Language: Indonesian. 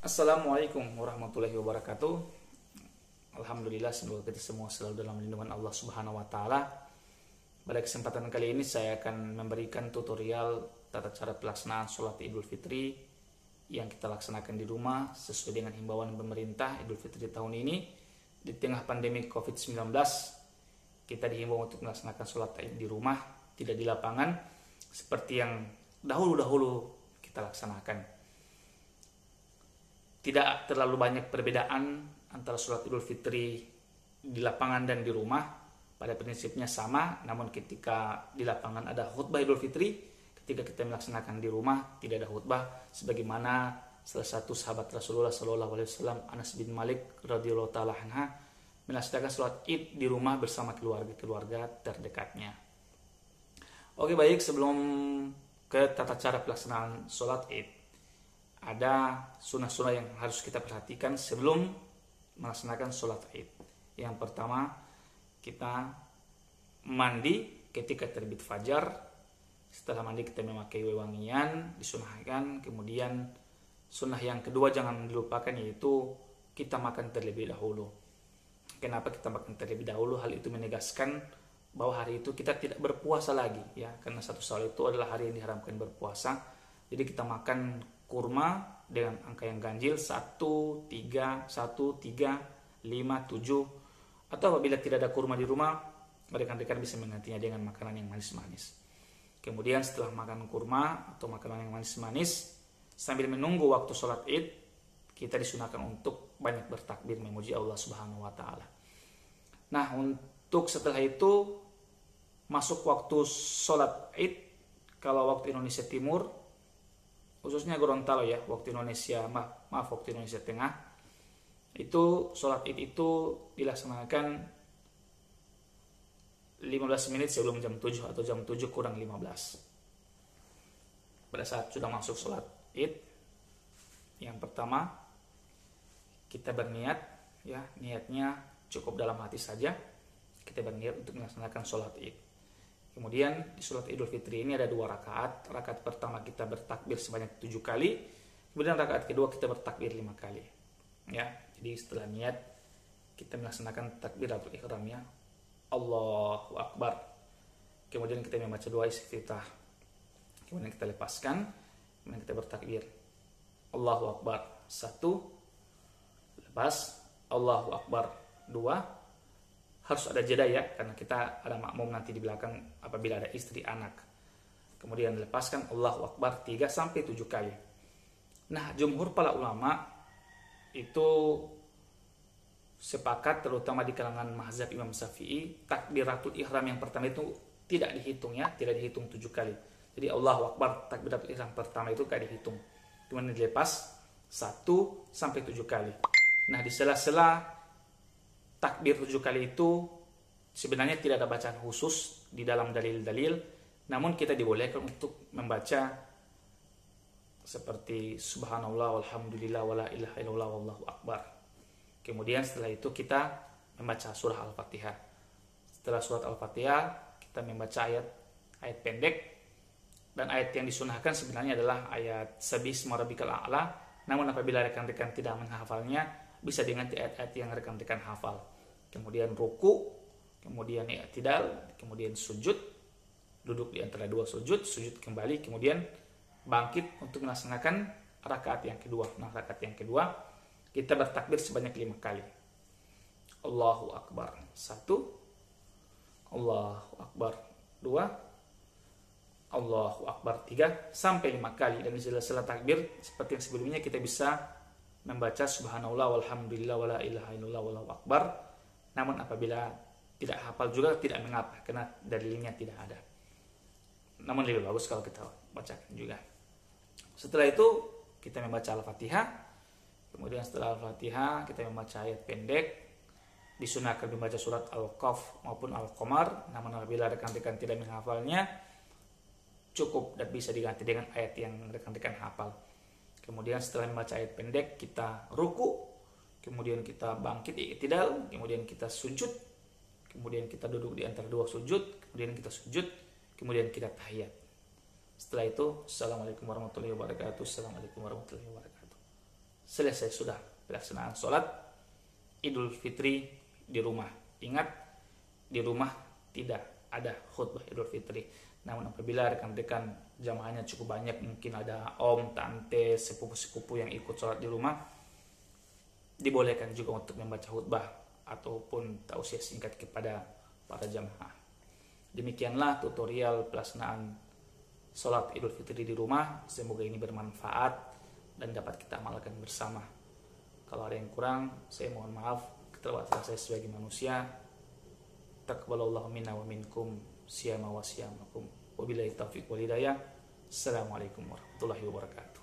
Assalamualaikum warahmatullahi wabarakatuh. Alhamdulillah, semoga kita semua selalu dalam lindungan Allah Subhanahu wa taala. Pada kesempatan kali ini saya akan memberikan tutorial tata cara pelaksanaan sholat Idul Fitri yang kita laksanakan di rumah sesuai dengan himbauan pemerintah. Idul Fitri tahun ini di tengah pandemi COVID-19 kita dihimbau untuk melaksanakan sholat Id di rumah, tidak di lapangan seperti yang dahulu-dahulu kita laksanakan. Tidak terlalu banyak perbedaan antara sholat Idul Fitri di lapangan dan di rumah. Pada prinsipnya sama, namun ketika di lapangan ada khutbah Idul Fitri, ketika kita melaksanakan di rumah tidak ada khutbah, sebagaimana salah satu sahabat Rasulullah SAW, Anas bin Malik radhiyallahu taala anha, melaksanakan sholat Id di rumah bersama keluarga terdekatnya. Oke, baik, sebelum ke tata cara pelaksanaan sholat Id, ada sunnah-sunnah yang harus kita perhatikan sebelum melaksanakan sholat Id. Yang pertama, kita mandi ketika terbit fajar. Setelah mandi kita memakai wewangian, disunahkan. Kemudian sunnah yang kedua jangan dilupakan, yaitu kita makan terlebih dahulu. Kenapa kita makan terlebih dahulu? Hal itu menegaskan bahwa hari itu kita tidak berpuasa lagi, ya, karena satu Syawal itu adalah hari yang diharamkan berpuasa. Jadi kita makan kurma dengan angka yang ganjil 1, 3, 1, 3, 5, 7. Atau apabila tidak ada kurma di rumah, rekan-rekan bisa menggantinya dengan makanan yang manis-manis. Kemudian setelah makan kurma atau makanan yang manis-manis, sambil menunggu waktu sholat Id, kita disunahkan untuk banyak bertakbir memuji Allah Subhanahu wa taala. Nah, untuk setelah itu masuk waktu sholat Id, kalau waktu Indonesia Timur, khususnya Gorontalo ya, waktu Indonesia waktu Indonesia Tengah, itu sholat Id itu dilaksanakan 15 menit sebelum jam 7 atau jam 7 kurang 15. Pada saat sudah masuk sholat Id, yang pertama kita berniat, ya, niatnya cukup dalam hati saja. Kita berniat untuk melaksanakan sholat Id. Kemudian di sholat Idul Fitri ini ada 2 rakaat. Rakaat pertama kita bertakbir sebanyak 7 kali. Kemudian rakaat kedua kita bertakbir 5 kali. Ya, jadi setelah niat kita melaksanakan takbiratul ihram, ya. Allahu Akbar. Kemudian kita membaca doa istiftah. Kemudian kita lepaskan. Kemudian kita bertakbir. Allahu Akbar 1. Lepas. Allahu Akbar 2. Harus ada jeda, ya, karena kita ada makmum nanti di belakang apabila ada istri anak. Kemudian lepaskan Allahu Akbar 3 sampai 7 kali. Nah, jumhur para ulama itu sepakat, terutama di kalangan mazhab Imam Syafi'i, takbiratul ihram yang pertama itu tidak dihitung, ya, tidak dihitung 7 kali. Jadi Allahu Akbar takbiratul ihram pertama itu tidak dihitung. Kemudian dilepas 1 sampai 7 kali. Nah, di sela-sela takbir 7 kali itu sebenarnya tidak ada bacaan khusus di dalam dalil-dalil, namun kita dibolehkan untuk membaca seperti subhanallah walhamdulillah wala ilaha illallah wallahu akbar. Kemudian setelah itu kita membaca surah Al-Fatihah. Setelah surat Al-Fatihah kita membaca ayat pendek, dan ayat yang disunahkan sebenarnya adalah ayat Sabbihisma rabbikal a'la. Namun apabila rekan-rekan tidak menghafalnya, bisa diganti ayat-ayat yang rekan-rekan hafal. Kemudian ruku, kemudian i'tidal, kemudian sujud, duduk di antara 2 sujud, sujud kembali, kemudian bangkit untuk melaksanakan rakaat yang kedua. Nah, rakaat yang kedua kita bertakbir sebanyak 5 kali. Allahu Akbar 1, Allahu Akbar 2, Allahu Akbar 3 sampai 5 kali. Dan di sela-sela takbir seperti yang sebelumnya kita bisa membaca subhanallah walhamdulillah wala ilaha illallah wallahu akbar. Namun apabila tidak hafal juga tidak mengapa, karena dalilnya tidak ada. Namun lebih bagus kalau kita bacakan juga. Setelah itu kita membaca Al-Fatihah. Kemudian setelah Al-Fatihah kita membaca ayat pendek. Disunahkan membaca surat Al-Qaf maupun Al-Qamar. Namun apabila rekan-rekan tidak menghafalnya, cukup dan bisa diganti dengan ayat yang rekan-rekan hafal. Kemudian setelah membaca ayat pendek kita ruku, kemudian kita bangkit i'tidal, kemudian kita sujud, kemudian kita duduk di antara 2 sujud, kemudian kita sujud, kemudian kita tahiyat. Setelah itu, Assalamualaikum warahmatullahi wabarakatuh. Assalamualaikum warahmatullahi wabarakatuh. selesai sudah pelaksanaan sholat Idul Fitri di rumah. Ingat, di rumah tidak ada khutbah Idul Fitri. Namun apabila rekan-rekan jamaahnya cukup banyak, mungkin ada om, tante, sepupu-sepupu yang ikut sholat di rumah, dibolehkan juga untuk membaca khutbah ataupun tausiah singkat kepada para jamaah. Demikianlah tutorial pelaksanaan sholat Idul Fitri di rumah. Semoga ini bermanfaat dan dapat kita amalkan bersama. Kalau ada yang kurang, saya mohon maaf. Keterbatasan saya sebagai manusia. Taqabbalallahu minna wa minkum siyama wa siyamakum. Wabillahi taufiq wal hidayah. Assalamualaikum warahmatullahi wabarakatuh.